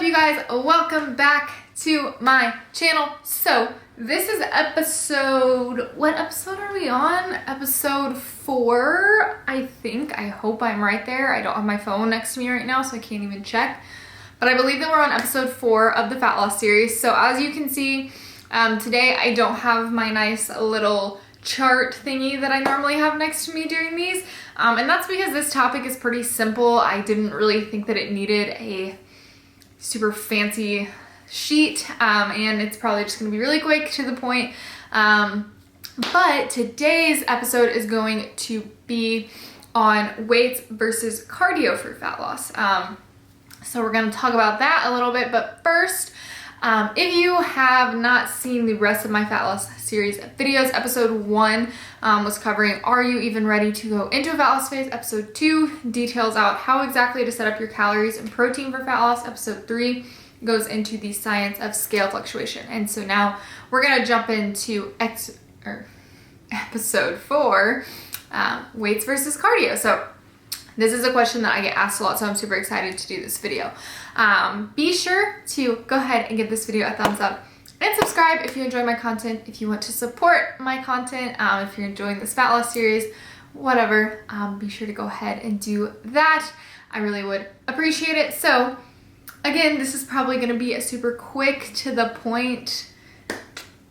you guys? Welcome back to my channel. So this is what episode are we on? Episode 4, I think. I hope I'm right there. I don't have my phone next to me right now, so I can't even check. But I believe that we're on episode 4 of the fat loss series. So as you can see, today I don't have my nice little chart thingy that I normally have next to me during these. And that's because this topic is pretty simple. I didn't really think that it needed a super fancy sheet, and it's probably just going to be really quick to the point. But today's episode is going to be on weights versus cardio for fat loss. So we're going to talk about that a little bit, but first, if you have not seen the rest of my fat loss series videos, episode 1 was covering are you even ready to go into a fat loss phase. Episode 2 details out how exactly to set up your calories and protein for fat loss. Episode 3 goes into the science of scale fluctuation. And so now we're going to jump into episode 4, weights versus cardio. So this is a question that I get asked a lot, so I'm super excited to do this video. Be sure to go ahead and give this video a thumbs up and subscribe if you enjoy my content, if you want to support my content, if you're enjoying this fat loss series, whatever, be sure to go ahead and do that. I really would appreciate it. So again, this is probably going to be a super quick to the point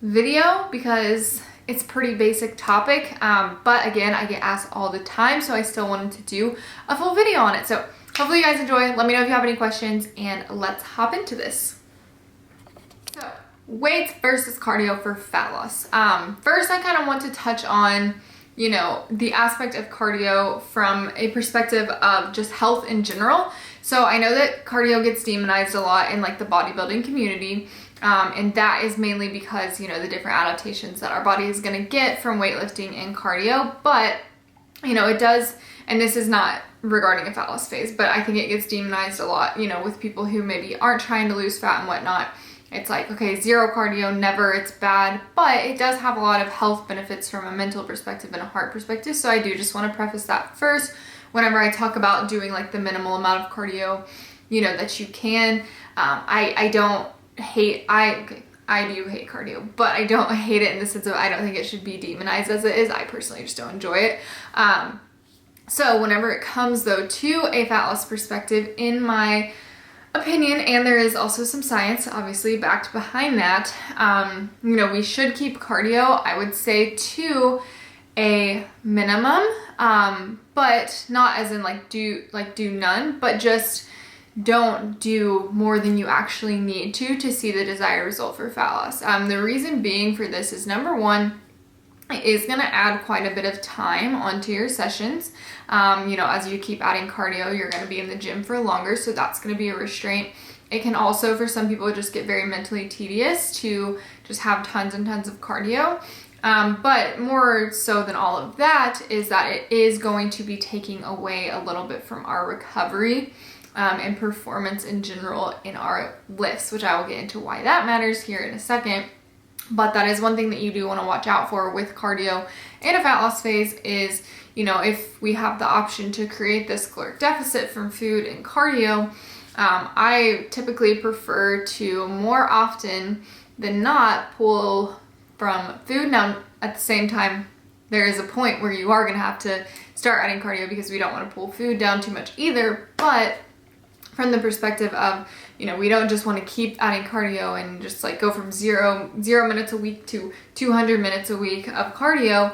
video because it's a pretty basic topic, but again, I get asked all the time, so I still wanted to do a full video on it. So hopefully you guys enjoy. Let me know if you have any questions, and let's hop into this. So weights versus cardio for fat loss. First, I kind of want to touch on, the aspect of cardio from a perspective of just health in general. So I know that cardio gets demonized a lot in like the bodybuilding community. And that is mainly because, the different adaptations that our body is going to get from weightlifting and cardio. But, it does, and this is not regarding a fat loss phase, but I think it gets demonized a lot, with people who maybe aren't trying to lose fat and whatnot. It's like, okay, zero cardio, never, it's bad. But it does have a lot of health benefits from a mental perspective and a heart perspective. So I do just want to preface that first whenever I talk about doing like the minimal amount of cardio, that you can. I do hate cardio, but I don't hate it in the sense of I don't think it should be demonized as it is. I personally just don't enjoy it. So whenever it comes though to a fat loss perspective, in my opinion, and there is also some science obviously backed behind that, we should keep cardio, I would say, to a minimum, but not as in do none, but just don't do more than you actually need to see the desired result for fat loss. The reason being for this is, number one, it is going to add quite a bit of time onto your sessions. As you keep adding cardio, you're going to be in the gym for longer, so that's going to be a restraint. It can also, for some people, just get very mentally tedious to just have tons and tons of cardio. But more so than all of that is that it is going to be taking away a little bit from our recovery and performance in general in our lifts, which I will get into why that matters here in a second. But that is one thing that you do want to watch out for with cardio in a fat loss phase is, if we have the option to create this caloric deficit from food and cardio, I typically prefer to more often than not pull from food. Now, at the same time, there is a point where you are going to have to start adding cardio because we don't want to pull food down too much either. But from the perspective of, we don't just want to keep adding cardio and just like go from zero minutes a week to 200 minutes a week of cardio,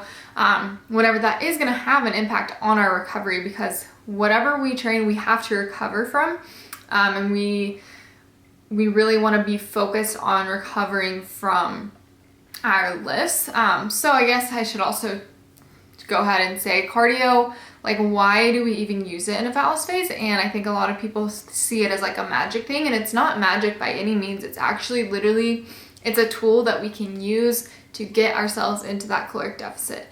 whenever that is going to have an impact on our recovery, because whatever we train, we have to recover from. And we really want to be focused on recovering from our lifts. So I guess I should also go ahead and say cardio, like, why do we even use it in a fat loss phase? And I think a lot of people see it as like a magic thing, and it's not magic by any means. It's actually literally, it's a tool that we can use to get ourselves into that caloric deficit.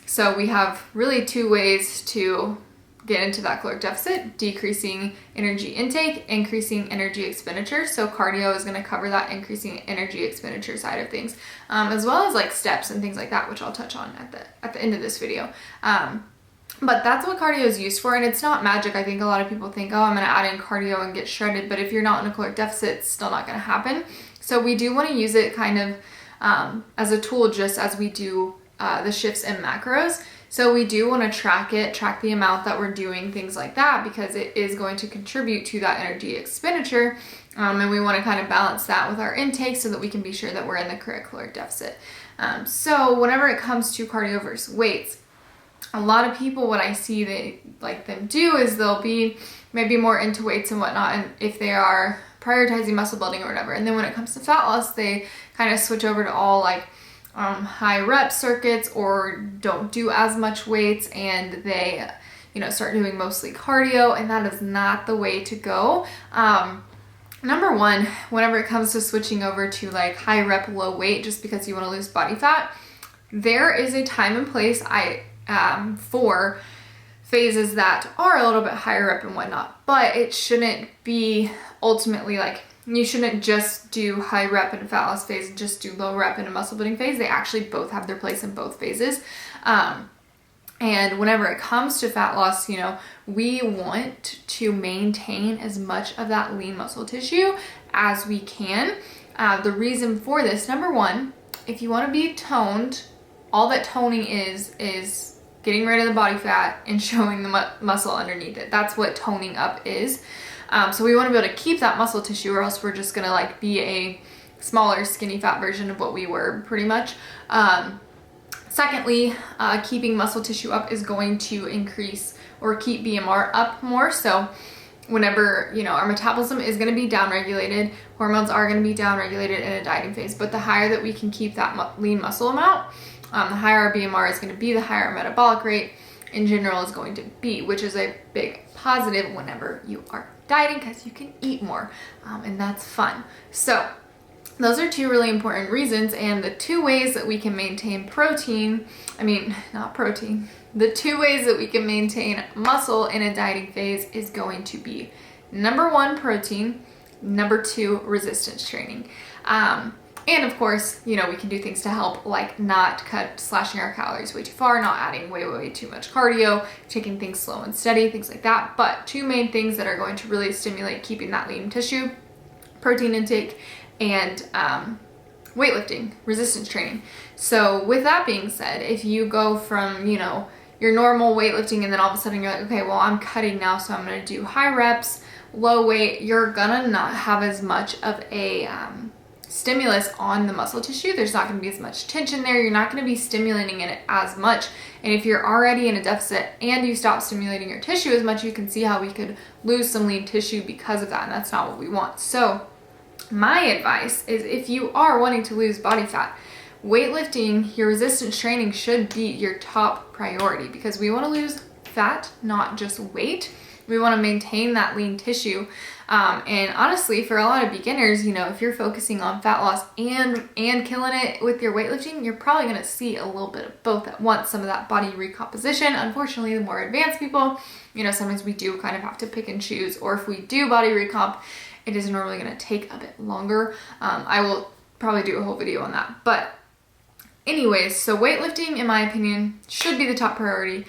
So we have really 2 ways to get into that caloric deficit: decreasing energy intake, increasing energy expenditure. So cardio is going to cover that increasing energy expenditure side of things, as well as like steps and things like that, which I'll touch on at the end of this video. But that's what cardio is used for, and it's not magic. I think a lot of people think, oh, I'm going to add in cardio and get shredded, but if you're not in a caloric deficit, it's still not going to happen. So we do want to use it kind of as a tool, just as we do the shifts in macros. So we do want to track the amount that we're doing, things like that, because it is going to contribute to that energy expenditure. And we want to kind of balance that with our intake so that we can be sure that we're in the correct caloric deficit. So whenever it comes to cardio versus weights, a lot of people, what I see they like them do is they'll be maybe more into weights and whatnot, and if they are prioritizing muscle building or whatever. And then when it comes to fat loss, they kind of switch over to all like high rep circuits, or don't do as much weights, and they, start doing mostly cardio, and that is not the way to go. Number one, whenever it comes to switching over to like high rep, low weight, just because you want to lose body fat, there is a time and place for phases that are a little bit higher rep and whatnot, but it shouldn't be ultimately like, you shouldn't just do high rep in a fat loss phase and just do low rep in a muscle building phase. They actually both have their place in both phases. And whenever it comes to fat loss, we want to maintain as much of that lean muscle tissue as we can. The reason for this, number one, if you want to be toned, all that toning is getting rid of the body fat and showing the muscle underneath it. That's what toning up is. So we want to be able to keep that muscle tissue, or else we're just going to like be a smaller, skinny fat version of what we were pretty much. Secondly, keeping muscle tissue up is going to increase or keep BMR up more. So whenever, our metabolism is going to be downregulated, hormones are going to be downregulated in a dieting phase, but the higher that we can keep that lean muscle amount, the higher our BMR is going to be, the higher our metabolic rate in general is going to be, which is a big positive whenever you are dieting, because you can eat more, and that's fun. So those are two really important reasons, and the two ways that we can maintain the two ways that we can maintain muscle in a dieting phase is going to be number one, protein, number two, resistance training. And of course, we can do things to help, like not slashing our calories way too far, not adding way too much cardio, taking things slow and steady, things like that. But two main things that are going to really stimulate keeping that lean tissue: protein intake and weightlifting, resistance training. So with that being said, if you go from, your normal weightlifting, and then all of a sudden you're like, okay, well, I'm cutting now, so I'm going to do high reps, low weight, you're gonna not have as much of a stimulus on the muscle tissue. There's not going to be as much tension there. You're not going to be stimulating it as much. And if you're already in a deficit and you stop stimulating your tissue as much, you can see how we could lose some lean tissue because of that, and that's not what we want. So my advice is, if you are wanting to lose body fat, weightlifting, your resistance training should be your top priority, because we want to lose fat, not just weight. We want to maintain that lean tissue. And honestly, for a lot of beginners, if you're focusing on fat loss and killing it with your weightlifting, you're probably going to see a little bit of both at once, some of that body recomposition. Unfortunately, the more advanced people, sometimes we do kind of have to pick and choose, or if we do body recomp, it is normally going to take a bit longer. I will probably do a whole video on that. But anyways, so weightlifting, in my opinion, should be the top priority.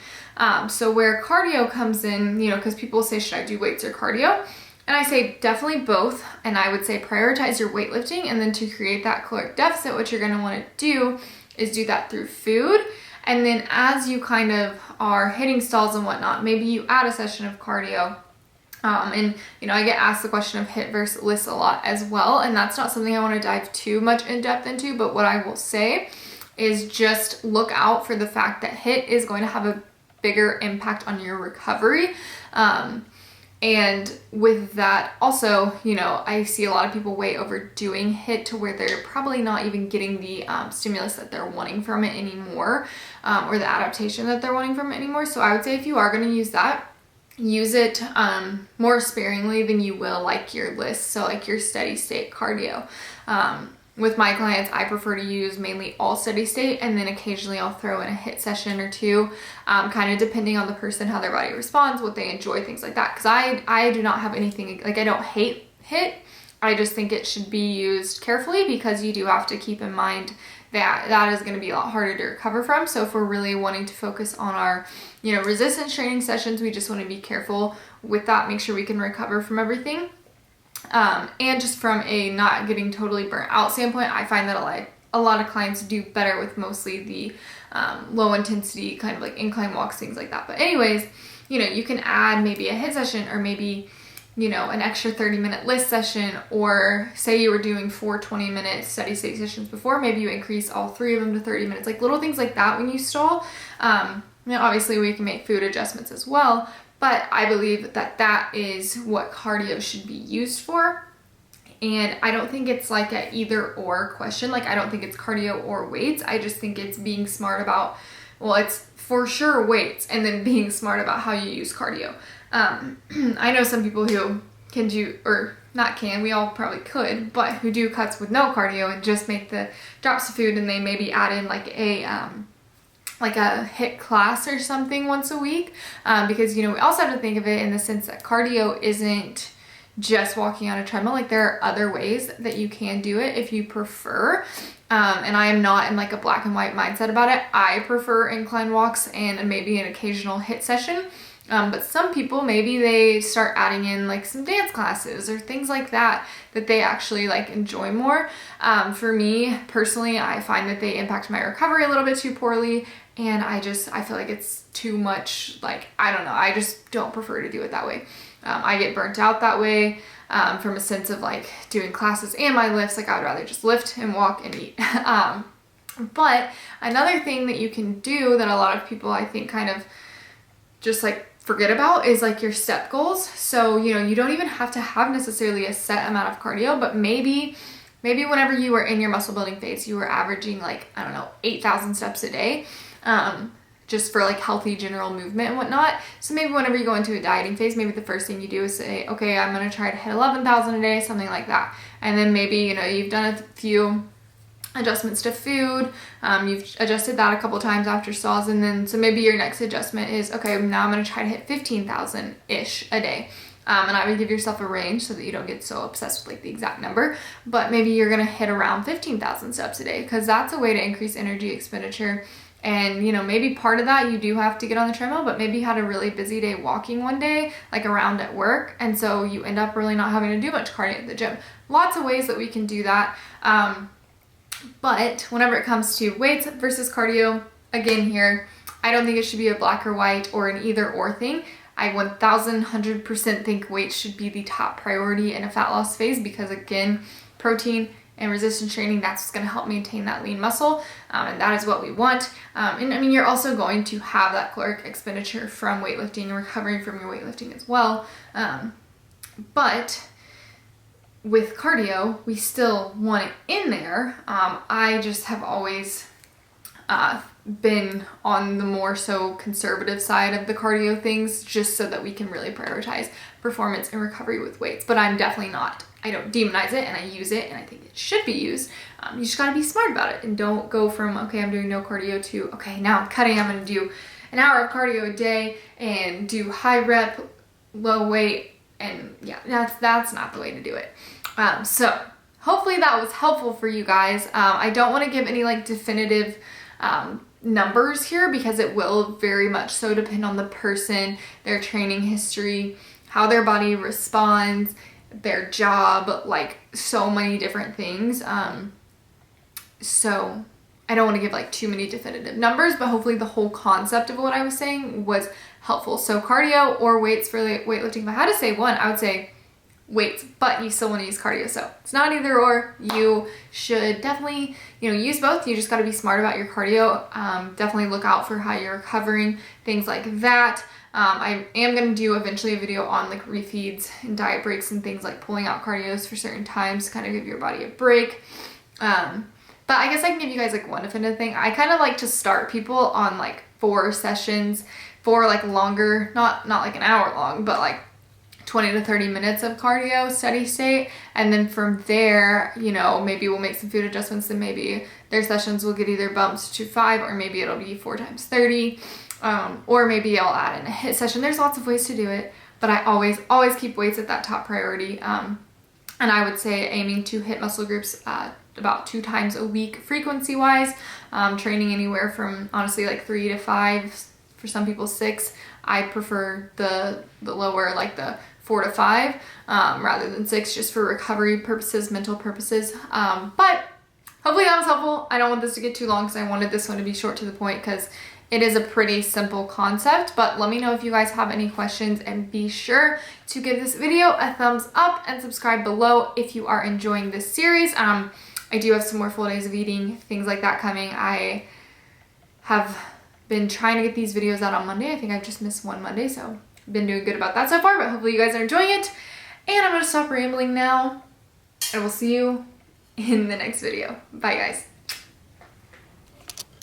So where cardio comes in, because people say, should I do weights or cardio? And I say definitely both. And I would say prioritize your weightlifting, and then to create that caloric deficit, what you're going to want to do is do that through food. And then as you kind of are hitting stalls and whatnot, maybe you add a session of cardio. And I get asked the question of HIIT versus LISS a lot as well. And that's not something I want to dive too much in depth into, but what I will say is just look out for the fact that HIIT is going to have a bigger impact on your recovery. And with that also, I see a lot of people way overdoing HIIT to where they're probably not even getting the stimulus that they're wanting from it anymore, or the adaptation that they're wanting from it anymore. So I would say if you are going to use that, use it more sparingly than you will like your LISS, so like your steady state cardio. With my clients, I prefer to use mainly all steady state, and then occasionally I'll throw in a HIIT session or two, kind of depending on the person, how their body responds, what they enjoy, things like that. Because I do not have anything, like I don't hate HIIT. I just think it should be used carefully, because you do have to keep in mind that is going to be a lot harder to recover from. So if we're really wanting to focus on our, resistance training sessions, we just want to be careful with that, make sure we can recover from everything. And just from a not getting totally burnt out standpoint, I find that a lot of clients do better with mostly the low intensity kind of like incline walks, things like that. But anyways, you can add maybe a HIIT session, or maybe, an extra 30-minute list session, or say you were doing 4 20-minute steady state sessions before, maybe you increase all 3 of them to 30 minutes, like little things like that when you stall. Obviously we can make food adjustments as well, but I believe that is what cardio should be used for. And I don't think it's like a either or question. Like, I don't think it's cardio or weights. I just think it's being smart about, it's for sure weights, and then being smart about how you use cardio. I know some people who can do, or not can, we all probably could, but who do cuts with no cardio and just make the drops of food, and they maybe add in like a HIIT class or something once a week. Because, we also have to think of it in the sense that cardio isn't just walking on a treadmill. Like, there are other ways that you can do it if you prefer. And I am not in like a black and white mindset about it. I prefer incline walks and maybe an occasional HIIT session. But some people, maybe they start adding in like some dance classes or things like that they actually like enjoy more. For me personally, I find that they impact my recovery a little bit too poorly. And I feel like it's too much, like, I don't know. I just don't prefer to do it that way. I get burnt out that way, from a sense of like doing classes and my lifts. Like, I would rather just lift and walk and eat. But another thing that you can do that a lot of people, I think, kind of just like forget about is like your step goals. So, you don't even have to have necessarily a set amount of cardio, but maybe whenever you were in your muscle building phase, you were averaging like, 8,000 steps a day, just for like healthy general movement and whatnot. So maybe whenever you go into a dieting phase, maybe the first thing you do is say, okay, I'm going to try to hit 11,000 a day, something like that. And then maybe, you've done a few adjustments to food, you've adjusted that a couple times after stalls, and then so maybe your next adjustment is, okay, now I'm going to try to hit 15,000-ish a day. And I would give yourself a range so that you don't get so obsessed with like the exact number, but maybe you're going to hit around 15,000 steps a day, because that's a way to increase energy expenditure. And, maybe part of that you do have to get on the treadmill, but maybe you had a really busy day walking one day, like around at work, and so you end up really not having to do much cardio at the gym. Lots of ways that we can do that. But whenever it comes to weights versus cardio, again here, I don't think it should be a black or white or an either or thing. I 1,100% think weights should be the top priority in a fat loss phase, because again, protein and resistance training, that's what's going to help maintain that lean muscle, and that is what we want. And you're also going to have that caloric expenditure from weightlifting and recovering from your weightlifting as well. But with cardio, we still want it in there. I just have always been on the more so conservative side of the cardio things, just so that we can really prioritize performance and recovery with weights. But I'm definitely not. I don't demonize it, and I use it, and I think it should be used. You just gotta be smart about it, and don't go from, okay, I'm doing no cardio, to, okay, now I'm cutting, I'm gonna do an hour of cardio a day and do high rep, low weight, and yeah, that's not the way to do it. So hopefully that was helpful for you guys. I don't want to give any like definitive numbers here, because it will very much so depend on the person, their training history, how their body responds, their job, like so many different things. So I don't want to give like too many definitive numbers, but hopefully the whole concept of what I was saying was helpful. So cardio or weights for weightlifting, if I had to say one, I would say weights, but you still want to use cardio. So it's not either or. You should definitely, use both. You just got to be smart about your cardio. Definitely look out for how you're recovering, things like that. I am going to do eventually a video on like refeeds and diet breaks and things like pulling out cardios for certain times to kind of give your body a break. But I guess I can give you guys like one definitive thing. I kind of like to start people on like 4 sessions, 4 like longer, not like an hour long, but like 20 to 30 minutes of cardio steady state. And then from there, maybe we'll make some food adjustments, and maybe their sessions will get either bumped to 5, or maybe it'll be 4 times 30. Or maybe I'll add in a HIIT session. There's lots of ways to do it, but I always keep weights at that top priority. And I would say aiming to hit muscle groups about 2 times a week frequency wise, training anywhere from honestly like 3 to 5, for some people 6. I prefer the lower, like the 4 to 5 rather than 6, just for recovery purposes, mental purposes. But hopefully that was helpful. I don't want this to get too long because I wanted this one to be short to the point, because it is a pretty simple concept. But let me know if you guys have any questions, and be sure to give this video a thumbs up and subscribe below if you are enjoying this series. I do have some more full days of eating, things like that coming. I have been trying to get these videos out on Monday. I think I've just missed one Monday, so I've been doing good about that so far, but hopefully you guys are enjoying it. And I'm gonna stop rambling now, and we'll see you in the next video. Bye guys.